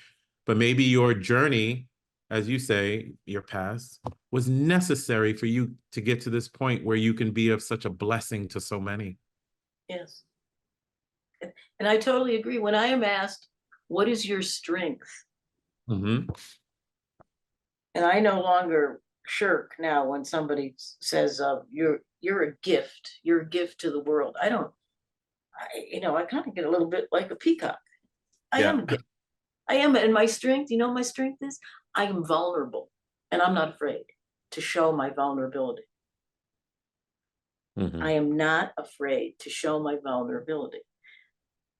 But maybe your journey, as you say, your past, was necessary for you to get to this point where you can be of such a blessing to so many. Yes. And I totally agree. When I am asked, what is your strength? Mm-hmm. And I no longer shirk now when somebody says, you're a gift. You're a gift to the world. I kind of get a little bit like a peacock. I am Yeah. a gift. I am. And my strength, my strength is I am vulnerable, and I'm not afraid to show my vulnerability. Mm-hmm. I am not afraid to show my vulnerability.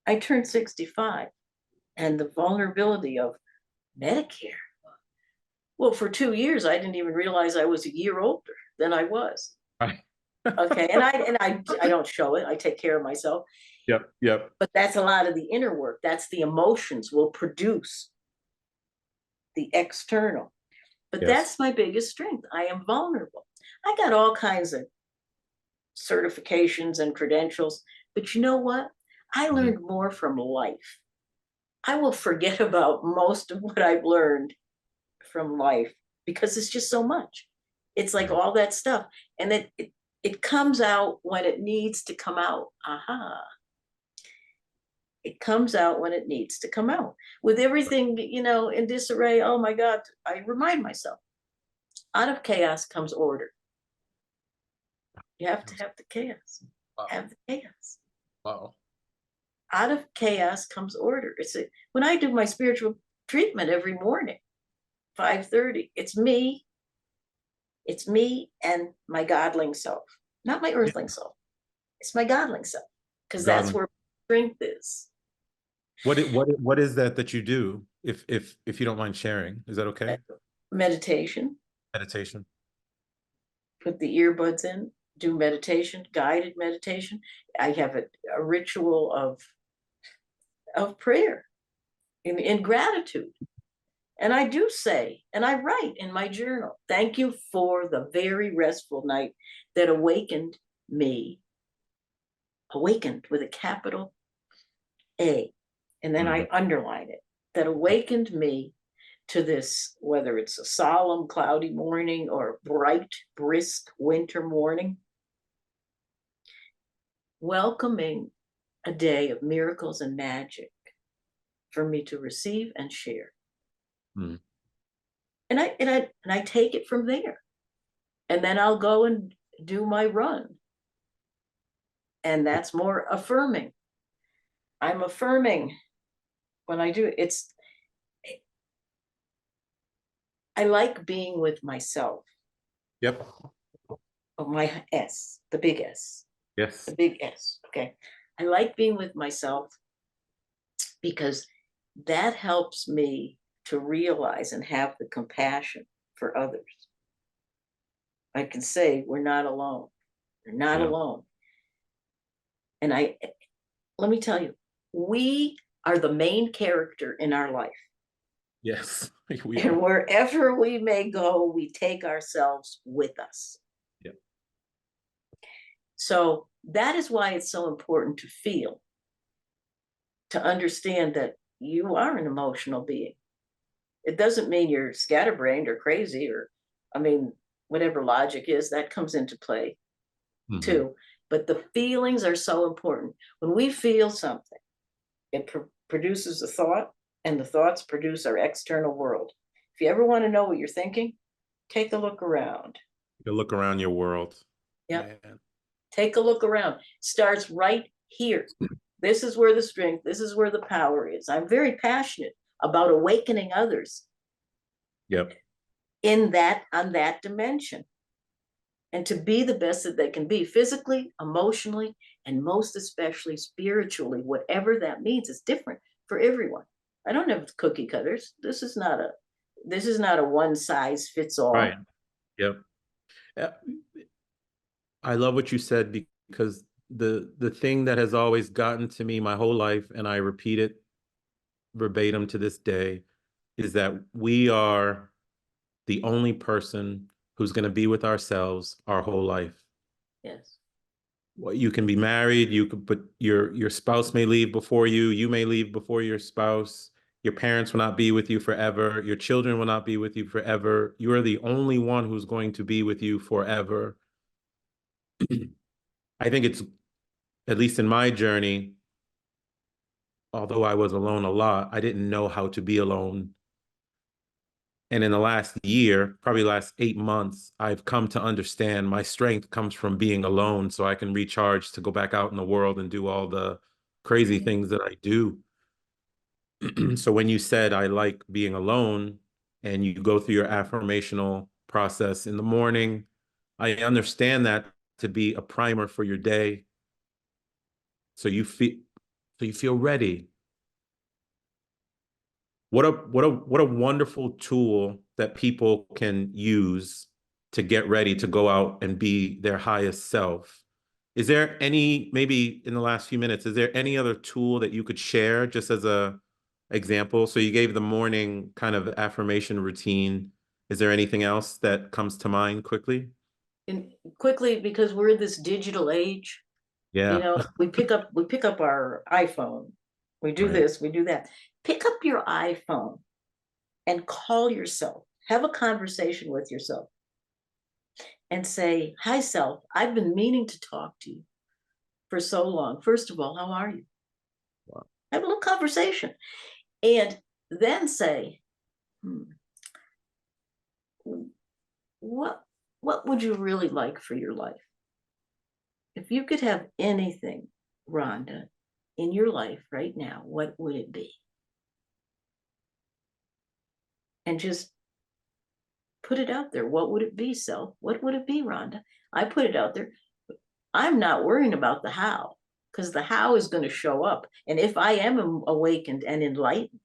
I turned 65, and the vulnerability of Medicare. Well, for 2 years, I didn't even realize I was a year older. than I was. Right. Okay. And I don't show it. I take care of myself. Yep. Yep. But that's a lot of the inner work. That's the emotions will produce the external. But Yes. that's my biggest strength. I am vulnerable. I got all kinds of certifications and credentials, but you know what? I learned more from life. I will forget about most of what I've learned from life because it's just so much. It's like all that stuff. And it comes out when it needs to come out. Aha. It comes out when it needs to come out. With everything, in disarray, oh my God, I remind myself, out of chaos comes order. You have to have the chaos. Wow. Have the chaos. Wow. Out of chaos comes order. When I do my spiritual treatment every morning, 5:30, it's me and my godling self, not my earthling self. It's my godling self, because that's where strength is. What is that you do? If you don't mind sharing, is that okay? Meditation. Meditation. Put the earbuds in, do meditation, guided meditation. I have a ritual of prayer in gratitude. And I do say, and I write in my journal, thank you for the very restful night that awakened me, awakened with a capital A. And then I underline it, that awakened me to this, whether it's a solemn, cloudy morning or a bright, brisk winter morning, welcoming a day of miracles and magic for me to receive and share. And I take it from there. And then I'll go and do my run. And that's more affirming. I'm affirming when I do it. I like being with myself. Yep. Oh, my S, the big S. Yes. The big S. Okay. I like being with myself because that helps me to realize and have the compassion for others. I can say we're not alone. We're not alone. And let me tell you, we are the main character in our life. Yes. And wherever we may go, we take ourselves with us. Yep. So that is why it's so important to feel, to understand that you are an emotional being. It doesn't mean you're scatterbrained or crazy, or, whatever logic is, that comes into play too. But the feelings are so important. When we feel something, it produces a thought, and the thoughts produce our external world. If you ever want to know what you're thinking, take a look around. You look around your world. Yeah. Take a look around. It starts right here. This is where the strength, this is where the power is. I'm very passionate about awakening others. Yep. On that dimension. And to be the best that they can be, physically, emotionally, and most especially spiritually, whatever that means. Is different for everyone. I don't have cookie cutters. This is not a one size fits all. Right. Yep. I love what you said, because the thing that has always gotten to me my whole life, and I repeat it verbatim to this day, is that we are the only person who's going to be with ourselves our whole life. Yes. Well, you can be married, but your spouse may leave before you, you may leave before your spouse, your parents will not be with you forever, your children will not be with you forever. You are the only one who's going to be with you forever. I think it's, at least in my journey, although I was alone a lot, I didn't know how to be alone. And in the last year, probably last 8 months, I've come to understand my strength comes from being alone, so I can recharge to go back out in the world and do all the crazy things that I do. So when you said I like being alone, and you go through your affirmational process in the morning, I understand that to be a primer for your day. So you feel ready. What a wonderful tool that people can use to get ready to go out and be their highest self. Is there any, maybe in the last few minutes, is there any other tool that you could share just as a example? So you gave the morning kind of affirmation routine. Is there anything else that comes to mind quickly? And quickly, because we're in this digital age, Yeah. we pick up our iPhone, we do Right. this, we do that. Pick up your iPhone and call yourself, have a conversation with yourself and say, hi self, I've been meaning to talk to you for so long. First of all, how are you? Wow. Have a little conversation and then say, what would you really like for your life? If you could have anything, Rhonda, in your life right now, what would it be? And just put it out there. What would it be, self? What would it be, Rhonda? I put it out there. I'm not worrying about the how, because the how is going to show up. And if I am awakened and enlightened,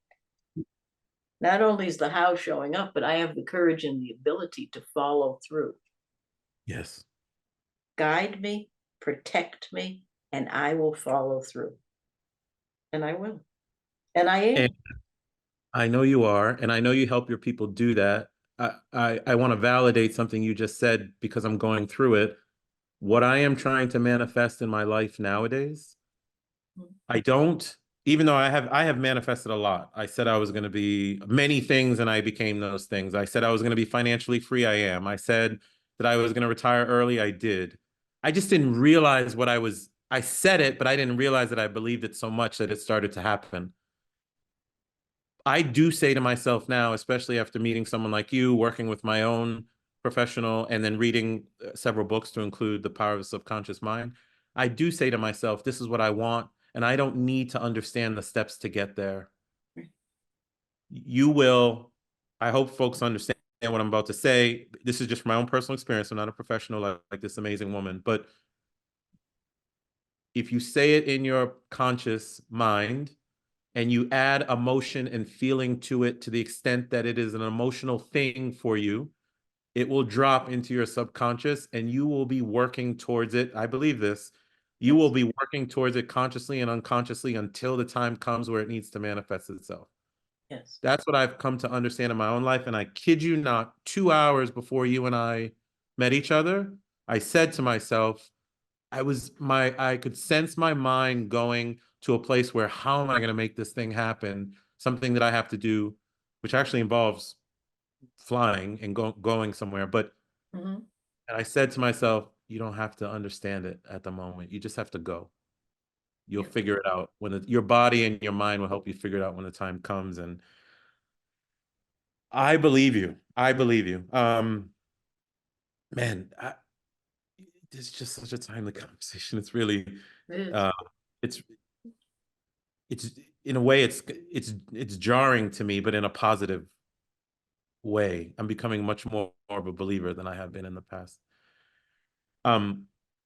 not only is the how showing up, but I have the courage and the ability to follow through. Yes. Guide me, protect me, and I will follow through. And I will. And I am. And I know you are, and I know you help your people do that. I want to validate something you just said because I'm going through it. What I am trying to manifest in my life nowadays, I don't, even though I have manifested a lot. I said I was going to be many things and I became those things. I said I was going to be financially free. I am. I said that I was going to retire early. I did. I just didn't realize what I said it, but I didn't realize that I believed it so much that it started to happen. I do say to myself now, especially after meeting someone like you, working with my own professional, and then reading several books to include The Power of the Subconscious Mind, I do say to myself, this is what I want, and I don't need to understand the steps to get there. You will, I hope folks understand what I'm about to say. This is just my own personal experience. I'm not a professional like this amazing woman, but if you say it in your conscious mind, and you add emotion and feeling to it to the extent that it is an emotional thing for you, it will drop into your subconscious and you will be working towards it. I believe this. You will Yes. be working towards it consciously and unconsciously until the time comes where it needs to manifest itself. Yes. That's what I've come to understand in my own life. And I kid you not, 2 hours before you and I met each other, I said to myself, I could sense my mind going to a place where how am I going to make this thing happen? Something that I have to do, which actually involves flying and going somewhere. But Mm-hmm. and I said to myself, you don't have to understand it at the moment. You just have to go. You'll Yeah. figure it out your body and your mind will help you figure it out when the time comes. And I believe you. I believe you. Man, it's just such a timely conversation. It's really, It is. uh, it's it's in a way it's jarring to me, but in a positive way. I'm becoming much more of a believer than I have been in the past. Um,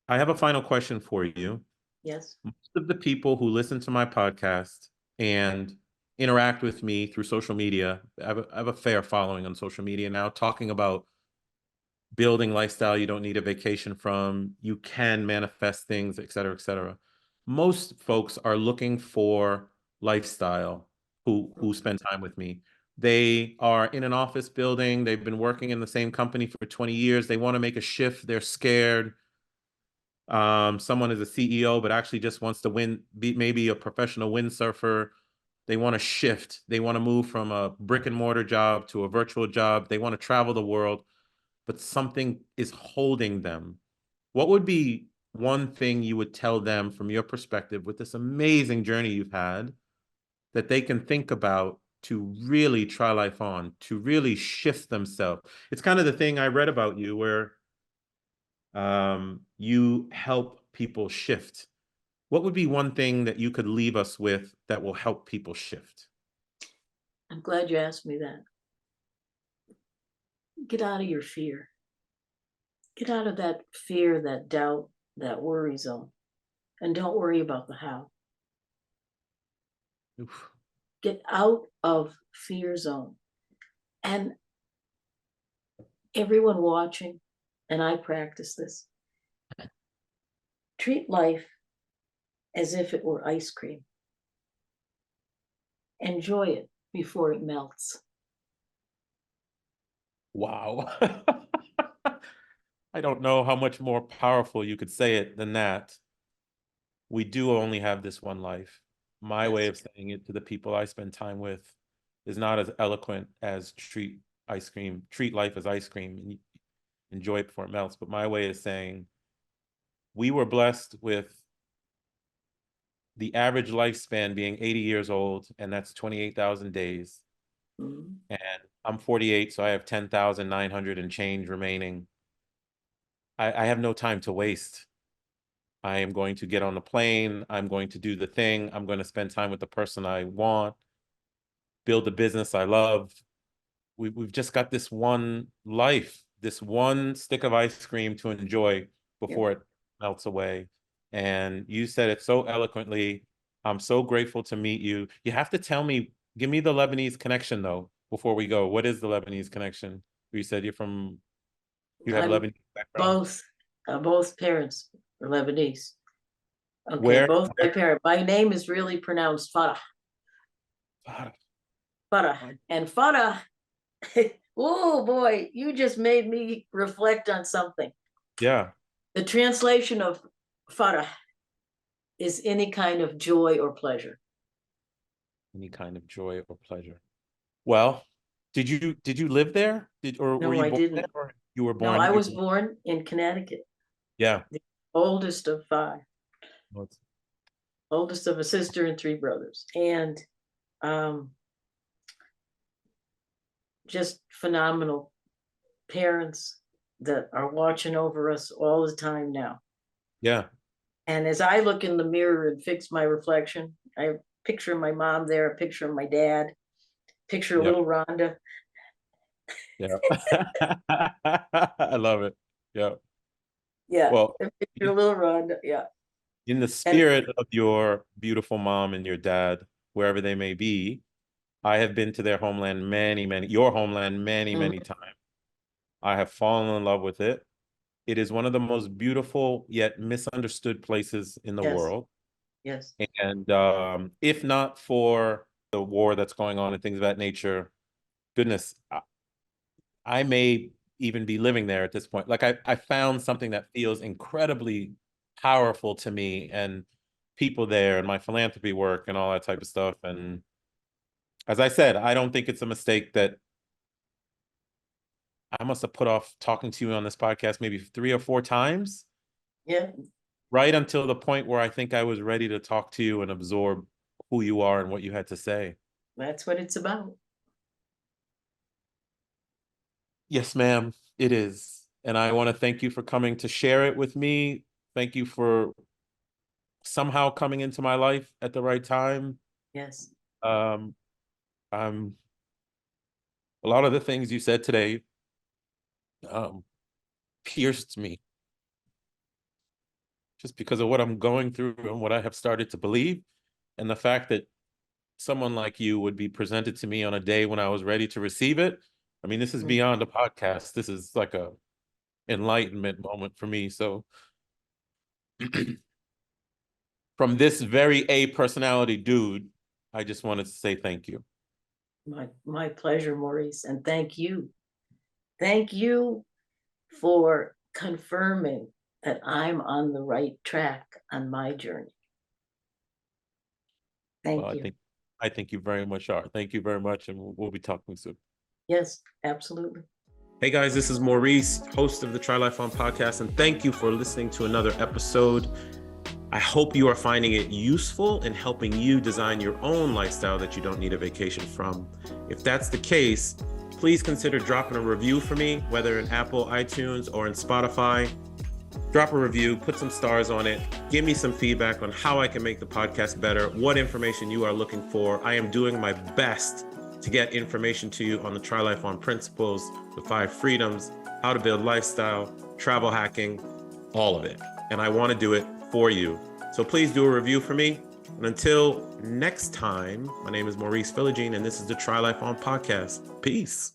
I have a final question for you. Yes. Most of the people who listen to my podcast and interact with me through social media, I have a fair following on social media now, talking about building lifestyle you don't need a vacation from, you can manifest things, et cetera, et cetera. Most folks are looking for lifestyle who spend time with me. They are in an office building, they've been working in the same company for 20 years, they want to make a shift, they're scared. Someone is a CEO, but actually just wants to be maybe a professional windsurfer. They want to shift. They want to move from a brick and mortar job to a virtual job. They want to travel the world, but something is holding them. What would be one thing you would tell them from your perspective with this amazing journey you've had that they can think about to really try life on, to really shift themselves? It's kind of the thing I read about you where you help people shift. What would be one thing that you could leave us with that will help people shift? I'm glad you asked me that. Get out of your fear. Get out of that fear, that doubt, that worry zone. And don't worry about the how. Oof. Get out of fear zone. And everyone watching, and I practice this, treat life as if it were ice cream. Enjoy it before it melts. Wow. I don't know how much more powerful you could say it than that. We do only have this one life. My way of saying it to the people I spend time with is not as eloquent as treat life as ice cream and enjoy it before it melts. But my way is saying we were blessed with the average lifespan being 80 years old, and that's 28,000 days. Mm-hmm. And I'm 48, so I have 10,900 and change remaining. I have no time to waste. I am going to get on the plane. I'm going to do the thing. I'm going to spend time with the person I want, build the business I love. We've just got this one life, this one stick of ice cream to enjoy before it melts away. And you said it so eloquently. I'm so grateful to meet you. You have to tell me, give me the Lebanese connection though, before we go. What is the Lebanese connection? You said you have I'm Lebanese background. both parents are Lebanese. Okay, Where? both my parents. My name is really pronounced Farah. Farah. And Farah, oh boy, you just made me reflect on something. Yeah. The translation of Farah is any kind of joy or pleasure. Any kind of joy or pleasure. Well, did you live there? Were No, you I born there, didn't. or you were No, born? I was born in Connecticut, Yeah. the oldest of five, Well, oldest of a sister and three brothers. And um, just phenomenal parents that are watching over us all the time now. yeah. And as I look in the mirror and fix my reflection, I picture my mom there, a picture of my dad, picture of Yeah. little Rhonda. Yeah. I love it. Yeah. Yeah, Well, a picture of little Rhonda. Yeah. in the And spirit of your beautiful mom and your dad, wherever they may be, I have been to their homeland your homeland many times. I have fallen in love with it. It is one of the most beautiful yet misunderstood places in the yes, world. yes, And if not for the war that's going on and things of that nature, goodness, I may even be living there at this point. Like I found something that feels incredibly powerful to me and people there and my philanthropy work and all that type of stuff. And as I said, I don't think it's a mistake that I must have put off talking to you on this podcast maybe 3 or 4 times, yeah, right until the point where I think I was ready to talk to you and absorb who you are and what you had to say. that's what it's about. Yes, ma'am, it is. And I want to thank you for coming to share it with me. Thank you for somehow coming into my life at the right time. Yes, Um, I'm a lot of the things you said today pierced me just because of what I'm going through and what I have started to believe. And the fact that someone like you would be presented to me on a day when I was ready to receive it. I mean, this is beyond a podcast. This is like a enlightenment moment for me. So from this very A personality dude, I just wanted to say thank you. my pleasure, Maurice, and thank you for confirming that I'm on the right track on my journey. Thank Well, you. I think you very much are. Thank you very much, and we'll be talking soon. Yes, absolutely. Hey guys, this is Maurice, host of the Try Life On podcast, and thank you for listening to another episode. I hope you are finding it useful in helping you design your own lifestyle that you don't need a vacation from. If that's the case, please consider dropping a review for me, whether in Apple, iTunes, or in Spotify. Drop a review, put some stars on it, give me some feedback on how I can make the podcast better, what information you are looking for. I am doing my best to get information to you on the Try Life On principles, the 5 freedoms, how to build lifestyle, travel hacking, all of it. And I want to do it for you. So please do a review for me. And until next time, my name is Maurice Philogene, and this is the Try Life On podcast. Peace.